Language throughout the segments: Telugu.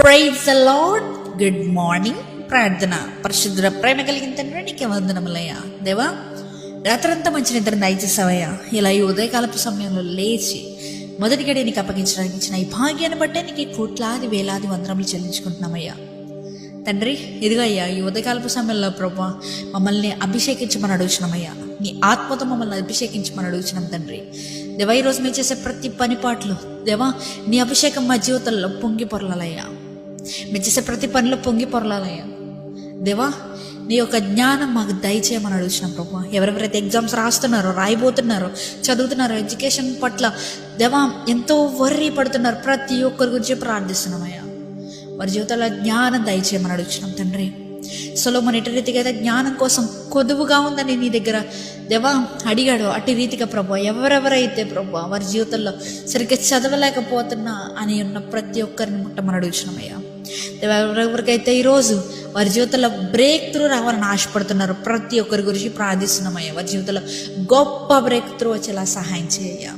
Praise the lord. Good morning. ప్రార్థన. పరిశుద్ధ ప్రేమ కలిగిన తండ్రి నీకే వందనములయ్యా. దేవా, రాత్రంతా మంచి నిద్ర దయచేసావయ్యా. ఇలా ఈ ఉదయకాలపు సమయంలో లేచి మొదటి గడి నీకు అప్పగించడానికి ఇచ్చిన ఈ భాగ్యాన్ని బట్టే నీకు కోట్లాది వేలాది వందనములు చెల్లించుకుంటున్నామయ్యా. తండ్రి, ఇదిగో అయ్యా, ఈ ఉదయకాలపు సమయంలో ప్రభా మమ్మల్ని అభిషేకించమని అడుగుతున్నామయ్యా. నీ ఆత్మతో మమ్మల్ని అభిషేకించమని అడుగుతున్నాం తండ్రి. దేవా, ఈరోజు మేము చేసే ప్రతి పని పాటలు దేవా నీ అభిషేకం మా జీవితంలో పొంగి పొరలాలయ్యా. మేము చేసే ప్రతి పనిలో పొంగి పొరలాలయ్యా. దేవా, నీ యొక్క జ్ఞానం మాకు దయచేయమని అడుగుతున్నాం ప్రభా. ఎవరెవరైతే ఎగ్జామ్స్ రాస్తున్నారో, రాయబోతున్నారో, చదువుతున్నారో, ఎడ్యుకేషన్ పట్ల దేవా ఎంతో వర్రీ పడుతున్నారు, ప్రతి ఒక్కరి గురించి ప్రార్థిస్తున్నామయ్యా. వారి జీవితంలో జ్ఞానం దయచేయమని అడుగుతున్నాం తండ్రి. సొలొమోను ఎట్టి రీతిగా అయితే జ్ఞానం కోసం కొదువుగా ఉందని నీ దగ్గర దేవా అడిగాడు, అట్టి రీతిగా ప్రభా ఎవరెవరైతే ప్రభా వారి జీవితంలో సరిగ్గా చదవలేకపోతున్నా అని ఉన్న ప్రతి ఒక్కరిని ముట్టమని అడుగుతున్నామయ్యా. దేవా, ఎవరెవరికైతే ఈరోజు వారి జీవితంలో బ్రేక్ త్రూ రావాలని ఆశపడుతున్నారు, ప్రతి ఒక్కరి గురించి ప్రార్థిస్తున్నామయ్యా. వారి జీవితంలో గొప్ప బ్రేక్ త్రూ వచ్చేలా సహాయం చేయ్యా.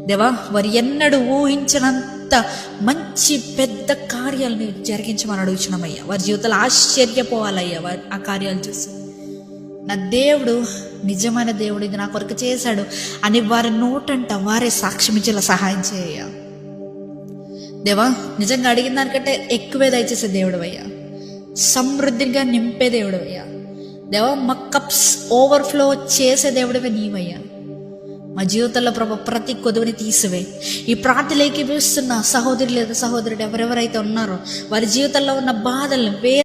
దేవా, వారు ఎన్నడూ ఊహించినంత మంచి పెద్ద కార్యాలను జరిగించమని అడుగుతున్నామయ్యా. వారి జీవితంలో ఆశ్చర్యపోవాలయ్యా వారి ఆ కార్యాలు చూసి. నా దేవుడు నిజమైన దేవుడు, ఇది నా కొరకు చేశాడు అని వారి నోటంట వారే సాక్ష్యం ఇచ్చేలా సహాయం చేయ. దేవా, నిజంగా అడిగిన దానికంటే ఎక్కువే దయచేసే దేవుడు అయ్యా. సమృద్ధిగా నింపే దేవుడు అయ్యా. దేవా, మా కప్స్ ఓవర్ఫ్లో చేసే దేవుడివే నీవయ్యా. మా జీవితంలో ప్రభా ప్రతి కొదువుని తీసివే. ఈ ప్రార్థనలు ఏకీభవిస్తున్న సహోదరి లేదా సహోదరుడు ఎవరెవరైతే ఉన్నారో వారి జీవితంలో ఉన్న బాధలను